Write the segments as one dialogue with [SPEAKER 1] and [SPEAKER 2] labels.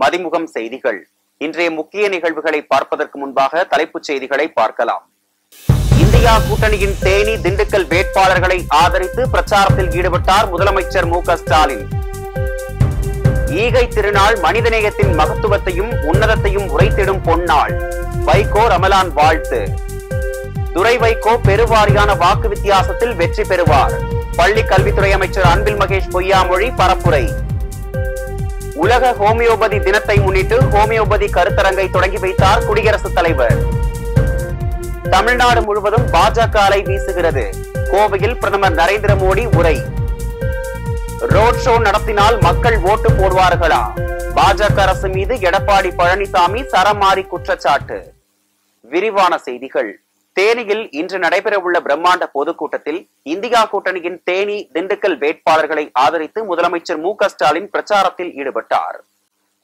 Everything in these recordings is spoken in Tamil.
[SPEAKER 1] மதிமுகம் செய்திகள். இன்றைய முக்கிய நிகழ்வுகளை பார்ப்பதற்கு முன்பாக தலைப்புச் செய்திகளை பார்க்கலாம். இந்தியா கூட்டணியின் தேனி, திண்டுக்கல் வேட்பாளர்களை ஆதரித்து பிரச்சாரத்தில் ஈடுபட்டார் முதலமைச்சர் மு.க.ஸ்டாலின். ஈகை திருநாள் மனிதநேயத்தின் மகத்துவத்தையும் உன்னதத்தையும் உரைத்திடும் பொன்னாள். வைகோ ரமலான் வாழ்த்து. துரை வைகோ பெருவாரியான வாக்கு வித்தியாசத்தில் வெற்றி பெறுவார். பள்ளி கல்வித்துறை அமைச்சர் அன்பில் மகேஷ் பொய்யாமொழி பரப்புரை. உலக ஹோமியோபதி தினத்தை முன்னிட்டு ஹோமியோபதி கருத்தரங்கை தொடங்கி வைத்தார் குடியரசுத் தலைவர். தமிழ்நாடு முழுவதும் பாஜக அலை வீசுகிறது. கோவையில் பிரதமர் நரேந்திர மோடி உரை. ரோட் ஷோ நடத்தினால் மக்கள் ஓட்டு போடுவார்களா? பாஜக அரசு மீது எடப்பாடி பழனிசாமி சரமாரி குற்றச்சாட்டு. விரிவான செய்திகள். தேனியில் இன்று நடைபெறவுள்ள பிரம்மாண்ட பொதுக்கூட்டத்தில் இந்தியா கூட்டணியின் தேனி, திண்டுக்கல் வேட்பாளர்களை ஆதரித்து முதலமைச்சர் மு.க.ஸ்டாலின் பிரச்சாரத்தில் ஈடுபட்டார்.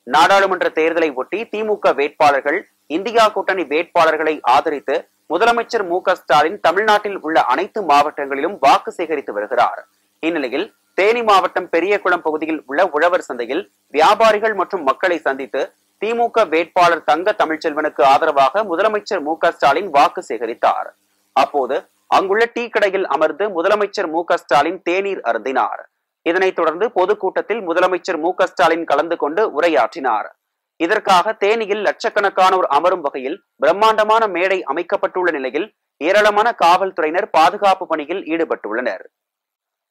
[SPEAKER 1] நாடாளுமன்ற தேர்தலை ஒட்டி திமுக வேட்பாளர்கள் இந்தியா கூட்டணி வேட்பாளர்களை ஆதரித்து முதலமைச்சர் மு.க.ஸ்டாலின் தமிழ்நாட்டில் உள்ள அனைத்து மாவட்டங்களிலும் வாக்கு சேகரித்து வருகிறார். இந்நிலையில் தேனி மாவட்டம் பெரியகுளம் பகுதியில் உள்ள உழவர் சந்தையில் வியாபாரிகள் மற்றும் மக்களை சந்தித்து திமுக வேட்பாளர் தங்க தமிழ்ச்செல்வனுக்கு ஆதரவாக முதலமைச்சர் மு.க.ஸ்டாலின் வாக்கு சேகரித்தார். அப்போது அங்குள்ள டீ கடையில் அமர்ந்து முதலமைச்சர் மு.க.ஸ்டாலின் தேநீர் அருந்தினார். இதனைத் தொடர்ந்து பொதுக்கூட்டத்தில் முதலமைச்சர் மு.க.ஸ்டாலின் கலந்து கொண்டு உரையாற்றினார். இதற்காக தேனியில் லட்சக்கணக்கானோர் அமரும் வகையில் பிரம்மாண்டமான மேடை அமைக்கப்பட்டுள்ள நிலையில் ஏராளமான காவல்துறையினர் பாதுகாப்பு பணியில் ஈடுபட்டுள்ளனர்.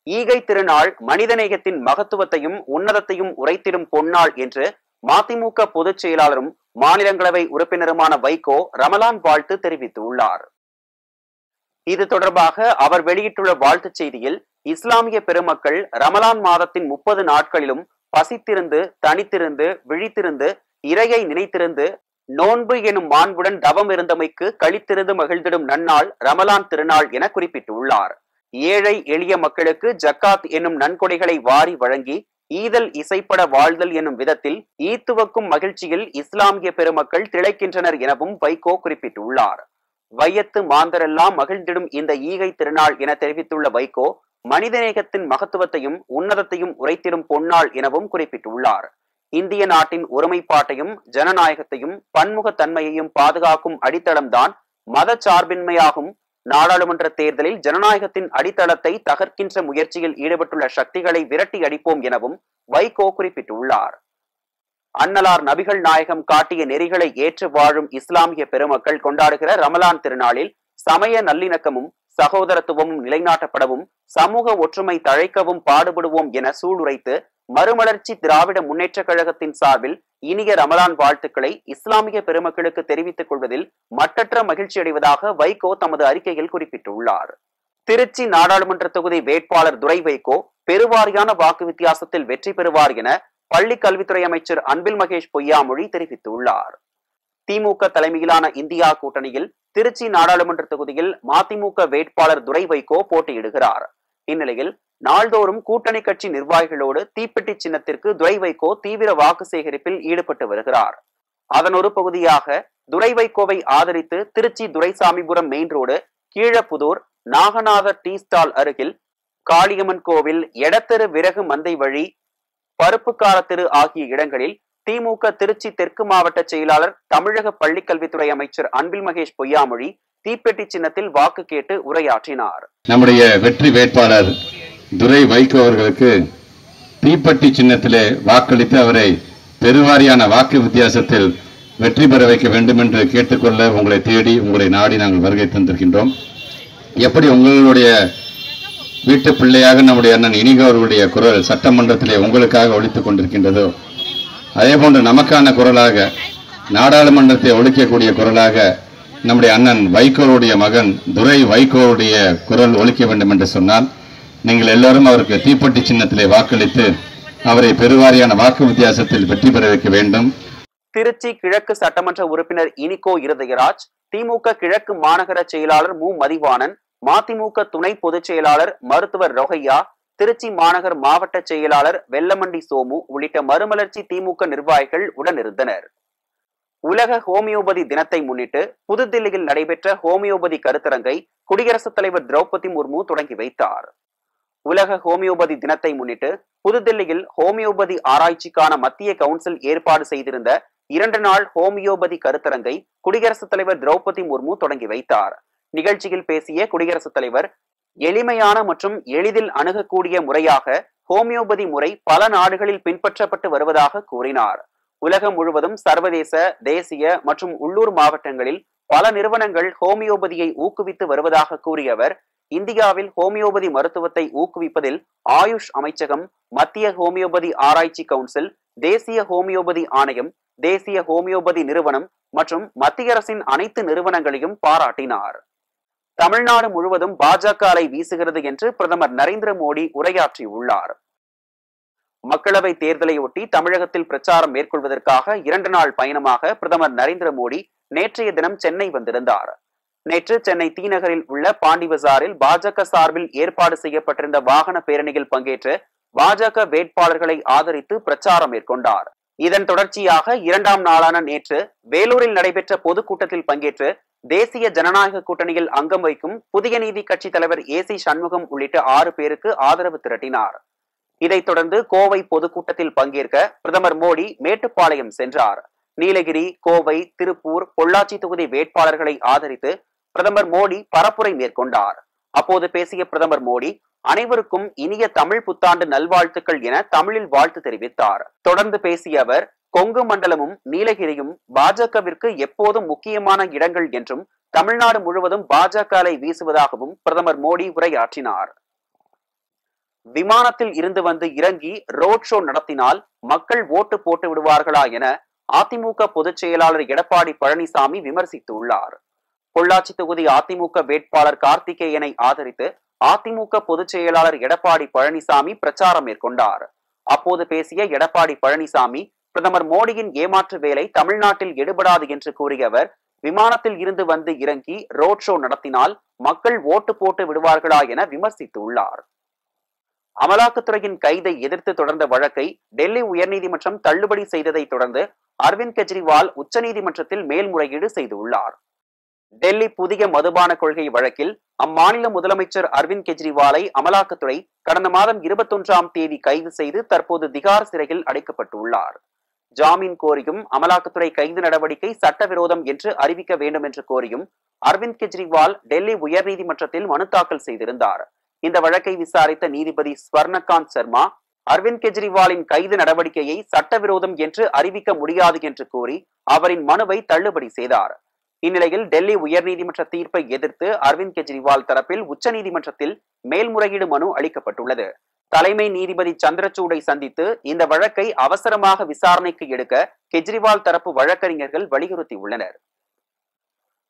[SPEAKER 1] ஈகை திருநாள் மனிதநேயத்தின் மகத்துவத்தையும் உன்னதத்தையும் உரைத்திடும் பொன்னாள் என்று மதிமுக பொதுச் செயலாளரும் மாநிலங்களவை உறுப்பினருமான வைகோ ரமலான் வாழ்த்து தெரிவித்துள்ளார். இது தொடர்பாக அவர் வெளியிட்டுள்ள வாழ்த்துச் செய்தியில், இஸ்லாமிய பெருமக்கள் ரமலான் மாதத்தின் 30 நாட்களிலும் பசித்திருந்து, தனித்திருந்து, விழித்திருந்து, இறையை நினைத்திருந்து, நோன்பு எனும் மாண்புடன் தவம் இருந்தமைக்கு களித்திருந்து மகிழ்ந்திடும் நன்னாள் ரமலான் திருநாள் என குறிப்பிட்டுள்ளார். ஏழை எளிய மக்களுக்கு ஜக்காத் என்னும் நன்கொடைகளை வாரி வழங்கி ஈதல் இசைப்பட வாழ்தல் என்னும் விதத்தில் ஈத்துவக்கும் மகிழ்ச்சியில் இஸ்லாமிய பெருமக்கள் திளைக்கின்றனர் எனவும் வைகோ குறிப்பிட்டுள்ளார். வையத்து மாந்தரெல்லாம் மகிழ்ந்திடும் இந்த ஈகை திருநாள் என தெரிவித்துள்ள வைகோ, மனிதநேயத்தின் மகத்துவத்தையும் உன்னதத்தையும் உரைத்திடும் பொன்னாள் எனவும் குறிப்பிட்டுள்ளார். இந்திய நாட்டின் ஒருமைப்பாட்டையும் ஜனநாயகத்தையும் பன்முகத்தன்மையையும் பாதுகாக்கும் அடித்தளம்தான் மத சார்பின்மையாகும். நாடாளுமன்ற தேர்தலில் ஜனநாயகத்தின் அடித்தளத்தை தகர்க்கின்ற முயற்சியில் ஈடுபட்டுள்ள சக்திகளை விரட்டி அடிப்போம் எனவும் வைகோ குறிப்பிட்டுள்ளார். அன்னலார் நபிகள் நாயகம் காட்டிய நெறிகளை ஏற்று வாழும் இஸ்லாமிய பெருமக்கள் கொண்டாடுகிற ரமலான் திருநாளில் சமய நல்லிணக்கமும் சகோதரத்துவமும் நிலைநாட்டப்படவும் சமூக ஒற்றுமை தழைக்கவும் பாடுபடுவோம் என சூளுரைத்து மறுமலர்ச்சி திராவிட முன்னேற்ற கழகத்தின் சார்பில் இனிய ரமலான் வாழ்த்துக்களை இஸ்லாமிய பெருமக்களுக்கு தெரிவித்துக் கொள்வதில் மட்டற்ற மகிழ்ச்சி அடைவதாக வைகோ தமது அறிக்கையில் குறிப்பிட்டுள்ளார். திருச்சி நாடாளுமன்ற தொகுதி வேட்பாளர் துரை வைகோ பெருவாரியான வாக்கு வித்தியாசத்தில் வெற்றி பெறுவார் என பள்ளி கல்வித்துறை அமைச்சர் அன்பில் மகேஷ் பொய்யாமொழி தெரிவித்துள்ளார். திமுக தலைமையிலான இந்தியா கூட்டணியில் திருச்சி நாடாளுமன்ற தொகுதியில் மதிமுக வேட்பாளர் துரை வைகோ போட்டியிடுகிறார். இந்நிலையில் நாள்தோறும் கூட்டணி கட்சி நிர்வாகிகளோடு தீப்பெட்டி சின்னத்திற்கு துரை வைகோ தீவிர வாக்கு சேகரிப்பில் ஈடுபட்டு வருகிறார். அதன் ஒரு பகுதியாக துரை வைகோவை ஆதரித்து Tiruchi Duraisamipuram main road, Keezhaputhur, Naganathar tea stall அருகில் காளியம்மன் கோவில், எடத்தெரு விறகு மந்தை வழி, பருப்புக்கார தெரு ஆகிய இடங்களில் திமுக திருச்சி தெற்கு மாவட்ட செயலாளர் தமிழக பள்ளிக்கல்வித்துறை அமைச்சர் அன்பில் மகேஷ் பொய்யாமொழி தீப்பெட்டி சின்னத்தில் வாக்கு கேட்டு உரையாற்றினார்.
[SPEAKER 2] நம்முடைய வெற்றி வேட்பாளர் துரை வைகோ அவர்களுக்கு தீப்பெட்டி சின்னத்திலே வாக்களித்து அவரை பெருவாரியான வாக்கு வித்தியாசத்தில் வெற்றி பெற வைக்க வேண்டும் என்று கேட்டுக்கொள்ள உங்களை தேடி, உங்களை நாடி நாங்கள் வருகை தந்திருக்கின்றோம். எப்படி உங்களுடைய வீட்டு பிள்ளையாக நம்முடைய அண்ணன் இனிகோ அவர்களுடைய குரல் சட்டமன்றத்திலே உங்களுக்காக ஒலித்துக் கொண்டிருக்கின்றதோ, அதே போன்று நமக்கான குரலாக, நாடாளுமன்றத்தை ஒலிக்கக்கூடிய குரலாக நம்முடைய அண்ணன் வைகோவுடைய மகன் துரை வைகோவுடைய குரல் ஒலிக்க வேண்டும் என்று சொன்னால் நீங்கள் எல்லாரும் அவருக்கு தீப்பெட்டி சின்னத்திலே வாக்களித்து அவரை பெருவாரியான வாக்கு வித்தியாசத்தில் வெற்றி பெற வைக்க வேண்டும்.
[SPEAKER 1] திருச்சி கிழக்கு சட்டமன்ற உறுப்பினர் இனிகோ இருதயராஜ், திமுக கிழக்கு மாநகர செயலாளர் மு. மதிவாணன், மதிமுக துணை பொதுச் செயலாளர் மருத்துவர் ரொகையா, திருச்சி மாநகர் மாவட்ட செயலாளர் வெல்லமண்டி சோமு உள்ளிட்ட மறுமலர்ச்சி திமுக நிர்வாகிகள் உடனிருந்தனர். உலக ஹோமியோபதி தினத்தை முன்னிட்டு புதுதில்லியில் நடைபெற்ற ஹோமியோபதி கருத்தரங்கை குடியரசுத் தலைவர் திரௌபதி முர்மு தொடங்கி வைத்தார். உலக ஹோமியோபதி தினத்தை முன்னிட்டு புதுதில்லியில் ஹோமியோபதி ஆராய்ச்சிக்கான மத்திய கவுன்சில் ஏற்பாடு செய்திருந்த 2 நாள் ஹோமியோபதி கருத்தரங்கை குடியரசுத் தலைவர் திரௌபதி முர்மு தொடங்கி வைத்தார். நிகழ்ச்சியில் பேசிய குடியரசுத் தலைவர், எளிமையான மற்றும் எளிதில் அணுகக்கூடிய முறையாக ஹோமியோபதி முறை பல நாடுகளில் பின்பற்றப்பட்டு வருவதாக கூறினார். உலகம் முழுவதும் சர்வதேச, தேசிய மற்றும் உள்ளூர் மாவட்டங்களில் பல நிறுவனங்கள் ஹோமியோபதியை ஊக்குவித்து வருவதாக கூறிய அவர், இந்தியாவில் ஹோமியோபதி மருத்துவத்தை ஊக்குவிப்பதில் ஆயுஷ் அமைச்சகம், மத்திய ஹோமியோபதி ஆராய்ச்சி கவுன்சில், தேசிய ஹோமியோபதி ஆணையம், தேசிய ஹோமியோபதி நிறுவனம் மற்றும் மத்திய அரசின் அனைத்து நிறுவனங்களையும் பாராட்டினார். தமிழ்நாடு முழுவதும் பாஜக அலை வீசுகிறது என்று பிரதமர் நரேந்திர மோடி உரையாற்றியுள்ளார். மக்களவை தேர்தலையொட்டி தமிழகத்தில் பிரச்சாரம் மேற்கொள்வதற்காக 2 நாள் பயணமாக பிரதமர் நரேந்திர மோடி நேற்றைய தினம் சென்னை வந்திருந்தார். நேற்று சென்னை தீநகரில் உள்ள பாண்டி பஜாரில் பாஜக சார்பில் ஏற்பாடு செய்யப்பட்டிருந்த வாகன பேரணியில் பங்கேற்று பாஜக வேட்பாளர்களை ஆதரித்து பிரச்சாரம் மேற்கொண்டார். இதன் தொடர்ச்சியாக 2ஆம் நாளான நேற்று வேலூரில் நடைபெற்ற பொதுக்கூட்டத்தில் பங்கேற்று தேசிய ஜனநாயக கூட்டணியில் அங்கம் வைக்கும் புதிய நீதி கட்சி தலைவர் ஏசி சண்முகம் உள்ளிட்ட 6 பேருக்கு ஆதரவு திரட்டினார். இதைத் தொடர்ந்து கோவை பொதுக்கூட்டத்தில் பங்கேற்க பிரதமர் மோடி மேட்டுப்பாளையம் சென்றார். நீலகிரி, கோவை, திருப்பூர், பொள்ளாச்சி தொகுதி வேட்பாளர்களை ஆதரித்து பிரதமர் மோடி பரப்புரை மேற்கொண்டார். அப்போது பேசிய பிரதமர் மோடி, அனைவருக்கும் இனிய தமிழ் புத்தாண்டு நல்வாழ்த்துக்கள் என தமிழில் வாழ்த்து தெரிவித்தார். தொடர்ந்து பேசிய அவர், கொங்கு மண்டலமும் நீலகிரியும் பாஜகவிற்கு எப்போதும் முக்கியமான இடங்கள் என்றும் தமிழ்நாடு முழுவதும் பாஜக அலை வீசுவதாகவும் பிரதமர் மோடி உரையாற்றினார். விமானத்தில் இருந்து வந்து இறங்கி ரோட் ஷோ நடத்தினால் மக்கள் ஓட்டு போட்டு விடுவார்களா என அதிமுக பொதுச் செயலாளர் எடப்பாடி பழனிசாமி விமர்சித்துள்ளார். பொள்ளாச்சி தொகுதி அதிமுக வேட்பாளர் கார்த்திகேயனை ஆதரித்து அதிமுக பொதுச் செயலாளர் எடப்பாடி பழனிசாமி பிரச்சாரம் மேற்கொண்டார். அப்போது பேசிய எடப்பாடி பழனிசாமி, பிரதமர் மோடியின் ஏமாற்று வேலை தமிழ்நாட்டில் எடுபடாது என்று கூறிய அவர், விமானத்தில் இருந்து வந்து இறங்கி ரோட் ஷோ நடத்தினால் மக்கள் ஓட்டு போட்டு விடுவார்களா என விமர்சித்துள்ளார். அமலாக்கத்துறையின் கைதை எதிர்த்து தொடர்ந்த வழக்கை டெல்லி உயர்நீதிமன்றம் தள்ளுபடி செய்ததை தொடர்ந்து அரவிந்த் கெஜ்ரிவால் உச்சநீதிமன்றத்தில் மேல்முறையீடு செய்துள்ளார். டெல்லி புதிய மதுபான கொள்கை வழக்கில் அம்மாநில முதலமைச்சர் அரவிந்த் கெஜ்ரிவாலை அமலாக்கத்துறை கடந்த மாதம் 21ஆம் தேதி கைது செய்து தற்போது திகார் சிறையில் அடைக்கப்பட்டுள்ளார். ஜாமீன் கோரியும் அமலாக்கத்துறை கைது நடவடிக்கை சட்டவிரோதம் என்று அறிவிக்க வேண்டும் என்று கோரியும் அரவிந்த் கெஜ்ரிவால் டெல்லி உயர்நீதிமன்றத்தில் மனு தாக்கல் செய்திருந்தார். இந்த வழக்கை விசாரித்த நீதிபதி ஸ்வர்ணகாந்த் சர்மா, அரவிந்த் கெஜ்ரிவாலின் கைது நடவடிக்கையை சட்டவிரோதம் என்று அறிவிக்க முடியாது என்று கூறி அவரின் மனுவை தள்ளுபடி செய்தார். இந்நிலையில் டெல்லி உயர்நீதிமன்ற தீர்ப்பை எதிர்த்து அரவிந்த் கெஜ்ரிவால் தரப்பில் உச்சநீதிமன்றத்தில் மேல்முறையீடு மனு அளிக்கப்பட்டுள்ளது. தலைமை நீதிபதி சந்திரசூடை சந்தித்து இந்த வழக்கை அவசரமாக விசாரணைக்கு எடுக்க கெஜ்ரிவால் தரப்பு வழக்கறிஞர்கள் வலியுறுத்தியுள்ளனர்.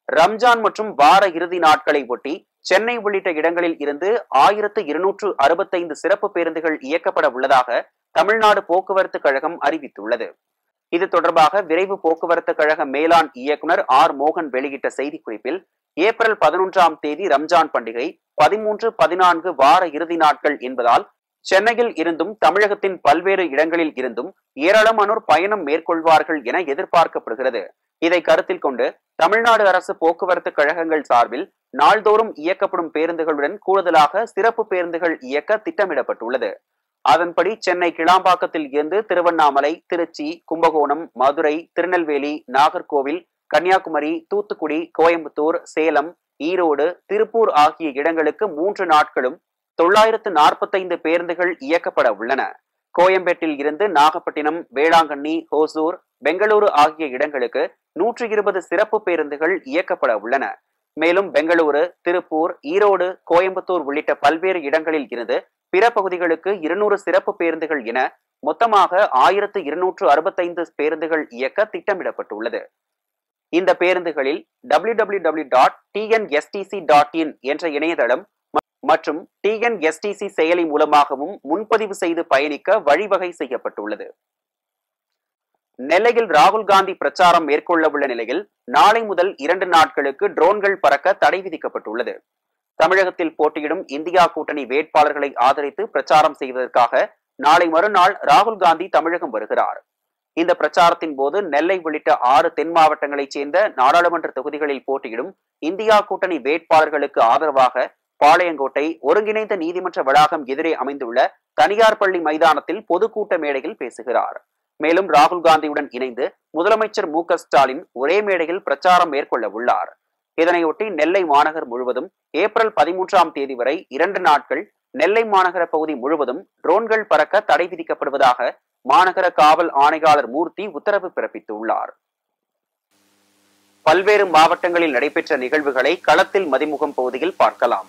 [SPEAKER 1] ரம்ஜான் மற்றும் வார இறுதி நாட்களை ஒட்டி சென்னை உள்ளிட்ட இடங்களில் இருந்து 1265 சிறப்பு பேருந்துகள் இயக்கப்பட உள்ளதாக தமிழ்நாடு போக்குவரத்து கழகம் அறிவித்துள்ளது. இது தொடர்பாக விரைவு போக்குவரத்து கழக மேலாண் இயக்குனர் ஆர் மோகன் வெளியிட்ட செய்திக்குறிப்பில், ஏப்ரல் 11ஆம் தேதி ரம்ஜான் பண்டிகை, 13, 14 வார இறுதி நாட்கள் என்பதால் சென்னையில் இருந்தும் தமிழகத்தின் பல்வேறு இடங்களில் இருந்தும் ஏராளமானோர் பயணம் மேற்கொள்வார்கள் என எதிர்பார்க்கப்படுகிறது. இதை கருத்தில் கொண்டு தமிழ்நாடு அரசு போக்குவரத்து கழகங்கள் சார்பில் நாள்தோறும் இயக்கப்படும் பேருந்துகளுடன் கூடுதலாக சிறப்பு பேருந்துகள் இயக்க திட்டமிடப்பட்டுள்ளது. அதன்படி சென்னை கிளாம்பாக்கத்தில் இருந்து திருவண்ணாமலை, திருச்சி, கும்பகோணம், மதுரை, திருநெல்வேலி, நாகர்கோவில், கன்னியாகுமரி, தூத்துக்குடி, கோயம்புத்தூர், சேலம், ஈரோடு, திருப்பூர் ஆகிய இடங்களுக்கு 3 நாட்களும் 945 பேருந்துகள் இயக்கப்பட உள்ளன. கோயம்பேட்டில் இருந்து நாகப்பட்டினம், வேளாங்கண்ணி, ஹோசூர், பெங்களூரு ஆகிய இடங்களுக்கு 120 சிறப்பு பேருந்துகள் இயக்கப்பட உள்ளன. மேலும் பெங்களூரு, திருப்பூர், ஈரோடு, கோயம்புத்தூர் உள்ளிட்ட பல்வேறு இடங்களில் இருந்து பிற பகுதிகளுக்கு 200 சிறப்பு பேருந்துகள் என மொத்தமாக 1265 பேருந்துகள் இயக்க திட்டமிடப்பட்டுள்ளது. இந்த பேருந்துகளில் www.tnstc.in என்ற இணையதளம் மற்றும் TNSTC செயலி மூலமாகவும் முன்பதிவு செய்து பயணிக்க வழிவகை செய்யப்பட்டுள்ளது. நெல்லையில் ராகுல் காந்தி பிரச்சாரம் மேற்கொள்ள உள்ள நிலையில் நாளை முதல் 2 நாட்களுக்கு ட்ரோன்கள் பறக்க தடை விதிக்கப்பட்டுள்ளது. தமிழகத்தில் போட்டியிடும் இந்தியா கூட்டணி வேட்பாளர்களை ஆதரித்து பிரச்சாரம் செய்வதற்காக நாளை மறுநாள் ராகுல் காந்தி தமிழகம் வருகிறார். இந்த பிரச்சாரத்தின் போது நெல்லை உள்ளிட்ட 6 தென் மாவட்டங்களைச் சேர்ந்த நாடாளுமன்ற தொகுதிகளில் போட்டியிடும் இந்தியா கூட்டணி வேட்பாளர்களுக்கு ஆதரவாக பாளையங்கோட்டை ஒருங்கிணைந்த நீதிமன்ற வளாகம் எதிரே அமைந்துள்ள தனியார் பள்ளி மைதானத்தில் பொதுக்கூட்ட மேடையில் பேசுகிறார். மேலும் ராகுல் காந்தியுடன் இணைந்து முதலமைச்சர் மு க ஸ்டாலின் ஒரே மேடையில் பிரச்சாரம் மேற்கொள்ள உள்ளார். இதனையொட்டி நெல்லை மாநகர் முழுவதும் ஏப்ரல் 13ஆம் தேதி வரை 2 நாட்கள் நெல்லை மாநகர பகுதி முழுவதும் ட்ரோன்கள் பறக்க தடை விதிக்கப்படுவதாக மாநகர காவல் ஆணையாளர் மூர்த்தி உத்தரவு பிறப்பித்துள்ளார். பல்வேறு மாவட்டங்களில் நடைபெற்ற நிகழ்வுகளை களத்தில் மதிமுகம் பகுதியில் பார்க்கலாம்.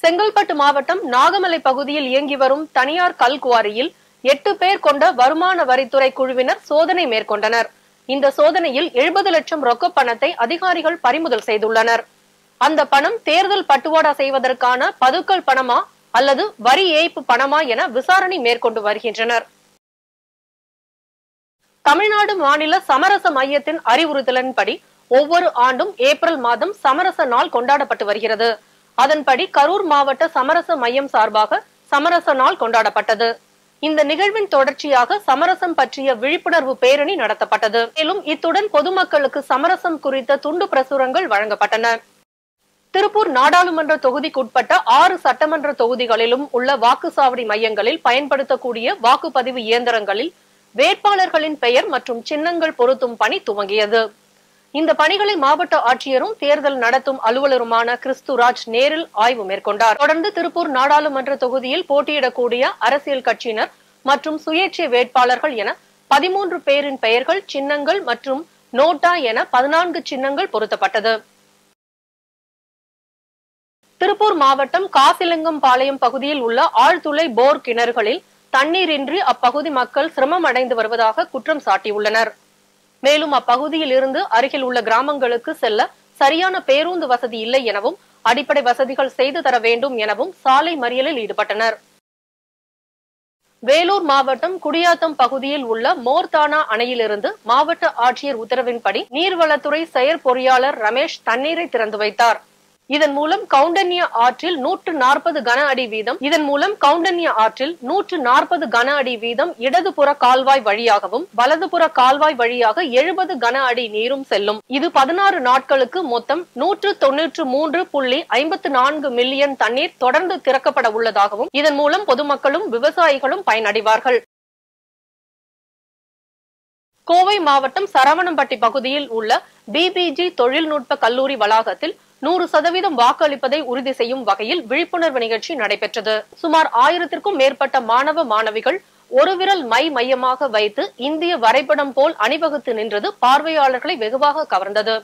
[SPEAKER 3] செங்கல்பட்டு மாவட்டம் நாகமலை பகுதியில் இயங்கி வரும் தனியார் கல்குவாரியில் 8 பேர் கொண்ட வருமான வரித்துறை குழுவினர் சோதனை மேற்கொண்டனர். இந்த சோதனையில் 70 லட்சம் ரொக்க பணத்தை அதிகாரிகள் பறிமுதல் செய்துள்ளனர். அந்த பணம் தேர்தல் பட்டுவாடா செய்வதற்கான பதுக்கல் பணமா அல்லது வரி ஏய்ப்பு பணமா என விசாரணை மேற்கொண்டு வருகின்றனர். தமிழ்நாடு மாநில சமரச மையத்தின் அறிவுறுத்தலின்படி ஒவ்வொரு ஆண்டும் ஏப்ரல் மாதம் சமரச நாள் கொண்டாடப்பட்டு வருகிறது. அதன்படி கரூர் மாவட்ட சமரச மையம் சார்பாக சமரச நாள் கொண்டாடப்பட்டது. இந்த நிகழ்வின் தொடர்ச்சியாக சமரசம் பற்றிய விழிப்புணர்வு பேரணி நடத்தப்பட்டது. மேலும் இத்துடன் பொதுமக்களுக்கு சமரசம் குறித்த துண்டு பிரசுரங்கள் வழங்கப்பட்டன. திருப்பூர் நாடாளுமன்ற தொகுதிக்குட்பட்ட 6 சட்டமன்ற தொகுதிகளிலும் உள்ள வாக்குச்சாவடி மையங்களில் பயன்படுத்தக்கூடிய வாக்குப்பதிவு இயந்திரங்களில் வேட்பாளர்களின் பெயர் மற்றும் சின்னங்கள் பொருத்தும் பணி துவங்கியது. இந்த பணிகளை மாவட்ட ஆட்சியரும் தேர்தல் நடத்தும் அலுவலருமான கிறிஸ்துராஜ் நேரில் ஆய்வு மேற்கொண்டார். தொடர்ந்து திருப்பூர் நாடாளுமன்ற தொகுதியில் போட்டியிடக்கூடிய அரசியல் கட்சியினர் மற்றும் சுயேட்சை வேட்பாளர்கள் என 13 பேரின் பெயர்கள், சின்னங்கள் மற்றும் நோட்டா என 14 சின்னங்கள் பொருத்தப்பட்டது. திருப்பூர் மாவட்டம் காசிலிங்கம் பாளையம் பகுதியில் உள்ள ஆழ்துளை போர் கிணறுகளில் தண்ணீரின்றி அப்பகுதி மக்கள் சிரமம் அடைந்து வருவதாக குற்றம் சாட்டியுள்ளனர். மேலும் அப்பகுதியில் இருந்து அருகில் உள்ள கிராமங்களுக்கு செல்ல சரியான பேருந்து வசதி இல்லை எனவும் அடிப்படை வசதிகள் செய்து தர வேண்டும் எனவும் சாலை மறியலில் ஈடுபட்டனர். வேலூர் மாவட்டம் குடியாத்தம் பகுதியில் உள்ள மோர்தானா அணையிலிருந்து மாவட்ட ஆட்சியர் உத்தரவின்படி நீர்வளத்துறை செயற்பொறியாளர் ரமேஷ் தண்ணீரை திறந்து வைத்தார். இதன் மூலம் கவுண்டன்யா ஆற்றில் 140 கன அடி வீதம் இடதுபுற கால்வாய் வழியாகவும் வலதுபுற கால்வாய் வழியாக 70 கன அடி நீரும் செல்லும். இது 16 நாட்களுக்கு மொத்தம் 193.54 மில்லியன் தண்ணீர் தொடர்ந்து திறக்கப்பட உள்ளதாகவும் இதன் மூலம் பொதுமக்களும் விவசாயிகளும் பயனடைவார்கள். கோவை மாவட்டம் சரவணம்பட்டி பகுதியில் உள்ள பிபிஜி தொழில்நுட்ப கல்லூரி வளாகத்தில் 100% வாக்களிப்பதை உறுதி செய்யும் வகையில் விழிப்புணர்வு நிகழ்ச்சி நடைபெற்றது. சுமார் 1000க்கும் மேற்பட்ட மாணவ மாணவிகள் ஒரு விரல் மையமாக வைத்து இந்திய வரைபடம் போல் அணிவகுத்து நின்றது பார்வையாளர்களை வெகுவாக கவர்ந்தது.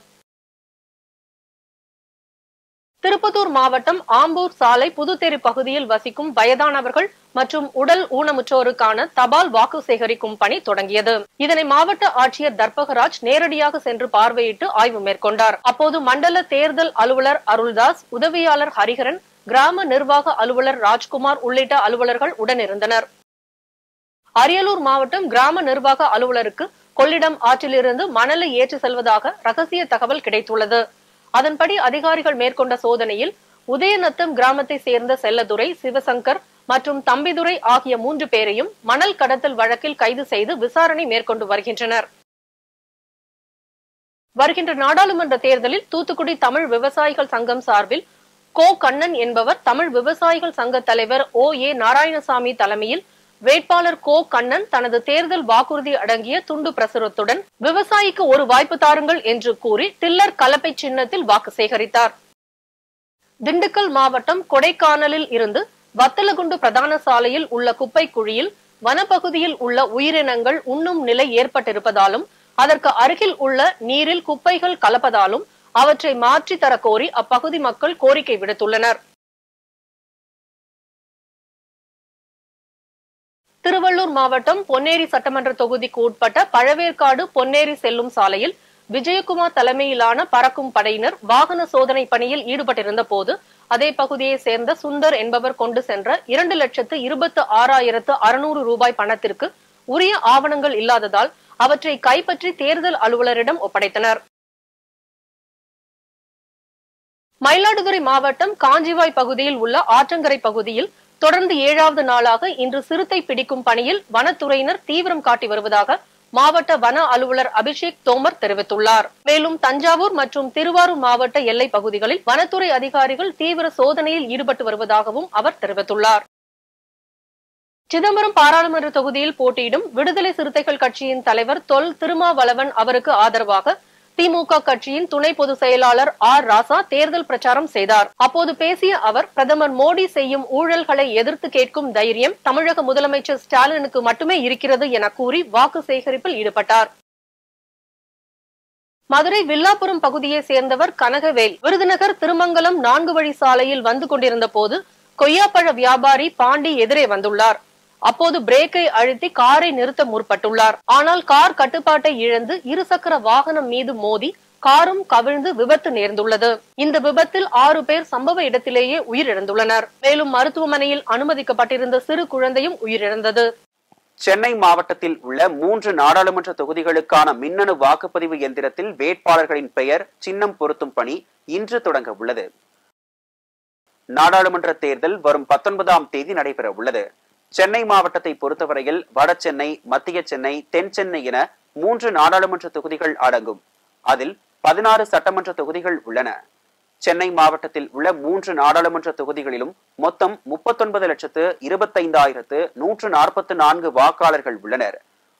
[SPEAKER 3] திருப்பத்தூர் மாவட்டம் ஆம்பூர் சாலை புதுத்தேரி பகுதியில் வசிக்கும் வயதானவர்கள் மற்றும் உடல் ஊனமுற்றோருக்கான தபால் வாக்கு சேகரிக்கும் பணி தொடங்கியது. இதனை மாவட்ட ஆட்சியர் தர்பகராஜ் நேரடியாக சென்று பார்வையிட்டு ஆய்வு மேற்கொண்டார். அப்போது மண்டல தேர்தல் அலுவலர் அருள்தாஸ், உதவியாளர் ஹரிஹரன், கிராம நிர்வாக அலுவலர் ராஜ்குமார் உள்ளிட்ட அலுவலர்கள் உடனிருந்தனர். அரியலூர் மாவட்டம் கிராம நிர்வாக அலுவலருக்கு கொள்ளிடம் ஆற்றிலிருந்து மணலை ஏற்றி செல்வதாக ரகசிய தகவல் கிடைத்துள்ளது. அதன்படி அதிகாரிகள் மேற்கொண்ட சோதனையில் உதயநத்தம் கிராமத்தை சேர்ந்த செல்லதுரை, சிவசங்கர் மற்றும் தம்பிதுரை ஆகிய 3 பேரையும் மணல் கடத்தல் வழக்கில் கைது செய்து விசாரணை மேற்கொண்டு வருகின்றனர். வருகின்ற நாடாளுமன்ற தேர்தலில் தூத்துக்குடி தமிழ் விவசாயிகள் சங்கம் சார்பில் கோ கண்ணன் என்பவர் தமிழ் விவசாயிகள் சங்க தலைவர் OA நாராயணசாமி தலைமையில் வேட்பாளர் கோ கண்ணன் தனது தேர்தல் வாக்குறுதி அடங்கிய துண்டு பிரசுரத்துடன் விவசாயிக்கு ஒரு வாய்ப்பு தாருங்கள் என்று கூறி டில்லர் கலப்பை சின்னத்தில் வாக்கு சேகரித்தார். திண்டுக்கல் மாவட்டம் கொடைக்கானலில் இருந்து வத்தலகுண்டு பிரதான சாலையில் உள்ள குப்பை குழியில் வனப்பகுதியில் உள்ள உயிரினங்கள் உண்ணும் நிலை ஏற்பட்டிருப்பதாலும் அதற்கு அருகில் உள்ள நீரில் குப்பைகள் கலப்பதாலும் அவற்றை மாற்றி தர கோரி அப்பகுதி மக்கள் கோரிக்கை விடுத்துள்ளனர். திருவள்ளூர் மாவட்டம் பொன்னேரி சட்டமன்ற தொகுதிக்கு உட்பட்ட பழவேற்காடு பொன்னேரி செல்லும் சாலையில் விஜயகுமார் தலைமையிலான பறக்கும் படையினர் வாகன சோதனை பணியில் ஈடுபட்டிருந்த போது அதே பகுதியை சேர்ந்த சுந்தர் என்பவர் கொண்டு சென்ற 2,26,600 ரூபாய் பணத்திற்கு உரிய ஆவணங்கள் இல்லாததால் அவற்றை கைப்பற்றி தேர்தல் அலுவலரிடம் ஒப்படைத்தனர். மயிலாடுதுறை மாவட்டம் காஞ்சிவாய் பகுதியில் உள்ள ஆற்றங்கரை பகுதியில் தொடர்ந்து 7வது நாளாக இன்று சிறுத்தை பிடிக்கும் பணியில் வனத்துறையினர் தீவிரம் காட்டி வருவதாக மாவட்ட வன அலுவலர் அபிஷேக் தோமர் தெரிவித்துள்ளார். மேலும் தஞ்சாவூர் மற்றும் திருவாரூர் மாவட்ட எல்லை பகுதிகளில் வனத்துறை அதிகாரிகள் தீவிர சோதனையில் ஈடுபட்டு வருவதாகவும் அவர் தெரிவித்துள்ளார். சிதம்பரம் பாராளுமன்ற தொகுதியில் போட்டியிடும் விடுதலை சிறுத்தைகள் கட்சியின் தலைவர் தொல் திருமாவளவன் அவருக்கு ஆதரவாக திமுக கட்சியின் துணை பொதுச் செயலாளர் ஆர் ராசா தேர்தல் பிரச்சாரம் செய்தார். அப்போது பேசிய அவர், பிரதமர் மோடி செய்யும் ஊழல்களை எதிர்த்து கேட்கும் தைரியம் தமிழக முதலமைச்சர் ஸ்டாலினுக்கு மட்டுமே இருக்கிறது என கூறி வாக்கு சேகரிப்பில் ஈடுபட்டார். மதுரை வில்லாபுரம் பகுதியை சேர்ந்தவர் கனகவேல் விருதுநகர் திருமங்கலம் 4 வழி சாலையில் வந்து கொண்டிருந்த போது கொய்யாப்பழ வியாபாரி பாண்டி எதிரே வந்துள்ளார். அப்போது பிரேக்கை அழுத்தி காரை நிறுத்த முற்பட்டுள்ளார். ஆனால் கார் கட்டுப்பாட்டை இழந்து இருசக்கர வாகனம் மீது மோதி காரும் கவிழ்ந்து விபத்து நேர்ந்துள்ளது. இந்த விபத்தில் 6 பேர் சம்பவ இடத்திலேயே உயிரிழந்துள்ளனர். மேலும் மருத்துவமனையில் அனுமதிக்கப்பட்டிருந்த சிறு குழந்தையும் உயிரிழந்தது.
[SPEAKER 1] சென்னை மாவட்டத்தில் உள்ள 3 நாடாளுமன்ற தொகுதிகளுக்கான மின்னணு வாக்குப்பதிவு எந்திரத்தில் வேட்பாளர்களின் பெயர் சின்னம் பொருத்தும் பணி இன்று தொடங்க உள்ளது. நாடாளுமன்ற தேர்தல் வரும் 19ஆம் தேதி நடைபெற உள்ளது. சென்னை மாவட்டத்தை பொறுத்தவரையில் வட சென்னை, மத்திய சென்னை, தென் சென்னை என 3 நாடாளுமன்ற தொகுதிகள் அடங்கும். அதில் 16 சட்டமன்ற தொகுதிகள் உள்ளன. சென்னை மாவட்டத்தில் உள்ள 3 நாடாளுமன்ற தொகுதிகளிலும் மொத்தம் 39,25,144 வாக்காளர்கள் உள்ளனர்.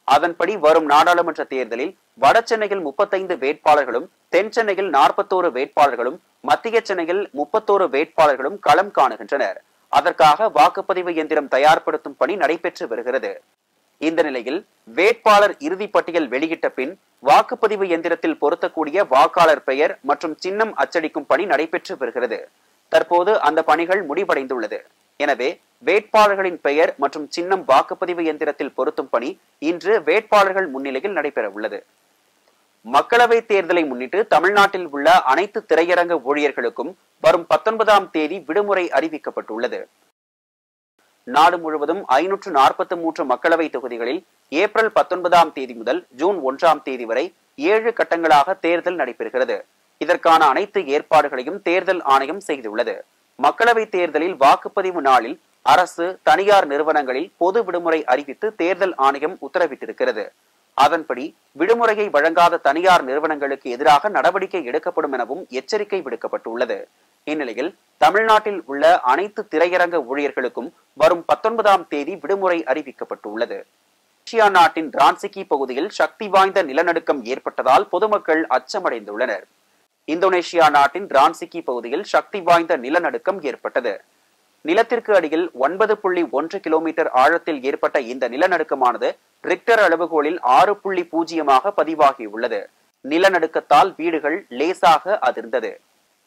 [SPEAKER 1] அதன்படி வரும் நாடாளுமன்ற தேர்தலில் வட சென்னையில் 35 வேட்பாளர்களும், தென் சென்னையில் 41 வேட்பாளர்களும், மத்திய சென்னையில் 31 வேட்பாளர்களும் களம் காணுகின்றனர். அதற்காக வாக்குப்பதிவு எந்திரம் தயார்படுத்தும் பணி நடைபெற்று வருகிறது. இந்த நிலையில் வேட்பாளர் இறுதிப்பட்டியல் வெளியிட்ட பின் வாக்குப்பதிவு எந்திரத்தில் பொருத்தக்கூடிய வாக்காளர் பெயர் மற்றும் சின்னம் அச்சடிக்கும் பணி நடைபெற்று வருகிறது. தற்போது அந்த பணிகள் முடிவடைந்துள்ளது. எனவே வேட்பாளர்களின் பெயர் மற்றும் சின்னம் வாக்குப்பதிவு எந்திரத்தில் பொருத்தும் பணி இன்று வேட்பாளர்கள் முன்னிலையில் நடைபெற உள்ளது. மக்களவை தேர்தலை முன்னிட்டு தமிழ்நாட்டில் உள்ள அனைத்து திரையரங்க ஊழியர்களுக்கும் வரும் 19ஆம் தேதி விடுமுறை அறிவிக்கப்பட்டுள்ளது. நாடு முழுவதும் 543 மக்களவை தொகுதிகளில் ஏப்ரல் 19ஆம் தேதி முதல் ஜூன் 1ஆம் தேதி வரை 7 கட்டங்களாக தேர்தல் நடைபெறுகிறது. இதற்கான அனைத்து ஏற்பாடுகளையும் தேர்தல் ஆணையம் செய்துள்ளது. மக்களவை தேர்தலில் வாக்குப்பதிவு நாளில் அரசு, தனியார் நிறுவனங்களில் பொது விடுமுறை அறிவித்து தேர்தல் ஆணையம் உத்தரவிட்டிருக்கிறது. அதன்படி விடுமுறையை வழங்காத தனியார் நிறுவனங்களுக்கு எதிராக நடவடிக்கை எடுக்கப்படும் எனவும் எச்சரிக்கை விடுக்கப்பட்டுள்ளது. இந்நிலையில் தமிழ்நாட்டில் உள்ள அனைத்து திரையரங்க ஊழியர்களுக்கும் வரும் 19ஆம் தேதி விடுமுறை அறிவிக்கப்பட்டுள்ளது. இந்தோனேஷியா நாட்டின் ரான்சிகி பகுதியில் சக்தி வாய்ந்த நிலநடுக்கம் ஏற்பட்டதால் பொதுமக்கள் அச்சமடைந்துள்ளனர். இந்தோனேஷியா நாட்டின் ரான்சிகி பகுதியில் சக்தி வாய்ந்த நிலநடுக்கம் ஏற்பட்டது. நிலத்திற்கு அடியில் 9.1 கிலோமீட்டர் ஆழத்தில் ஏற்பட்ட இந்த நிலநடுக்கமானது ரிக்டர் அளவுகோலில் 6.0 பதிவாகியுள்ளது. நிலநடுக்கத்தால் வீடுகள் லேசாக அதிர்ந்தது.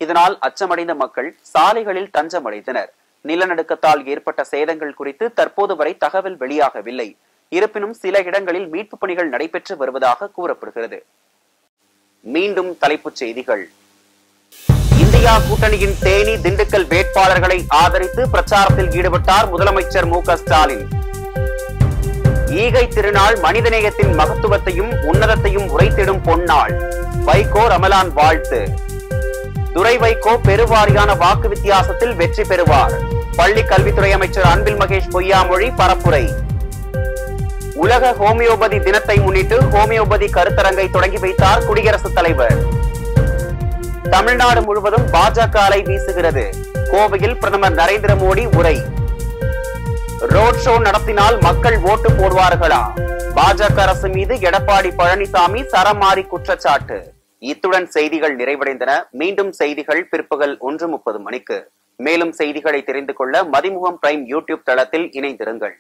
[SPEAKER 1] இதனால் அச்சமடைந்த மக்கள் சாலைகளில் தஞ்சமடைந்தனர். நிலநடுக்கத்தால் ஏற்பட்ட சேதங்கள் குறித்து தற்போது வரை தகவல் வெளியாகவில்லை. இருப்பினும் சில இடங்களில் மீட்பு பணிகள் நடைபெற்று வருவதாக கூறப்படுகிறது. மீண்டும் தலைப்புச் செய்திகள். இந்தியா கூட்டணியின் தேனி, திண்டுக்கல் வேட்பாளர்களை ஆதரித்து பிரச்சாரத்தில் ஈடுபட்டார் முதலமைச்சர் மு க ஸ்டாலின். ஈகை திருநாள் மனிதநேயத்தின் மகத்துவத்தையும் உன்னதத்தையும் உரைத்திடும் பொன்னாள். வைகோ ரமலான் வாழ்த்து. துரை வைகோ பெருவாரியான வாக்கு வித்தியாசத்தில் வெற்றி பெறுவார். பள்ளி கல்வித்துறை அமைச்சர் அன்பில் மகேஷ் பொய்யாமொழி பரப்புரை. உலக ஹோமியோபதி தினத்தை முன்னிட்டு ஹோமியோபதி கருத்தரங்கை தொடங்கி வைத்தார் குடியரசுத் தலைவர். தமிழ்நாடு முழுவதும் பாஜக அலை வீசுகிறது. கோவையில் பிரதமர் நரேந்திர மோடி உரை. ரோட் ஷோ நடத்தினால் மக்கள் ஓட்டு போடுவார்களா? பாஜக அரசு மீது எடப்பாடி பழனிசாமி சரமாரி குற்றச்சாட்டு. இத்துடன் செய்திகள் நிறைவடைந்தன. மீண்டும் செய்திகள் பிற்பகல் 1:30 மணிக்கு. மேலும் செய்திகளை தெரிந்து கொள்ள மதிமுகம் பிரைம் யூடியூப் தளத்தில் இணைந்திருங்கள்.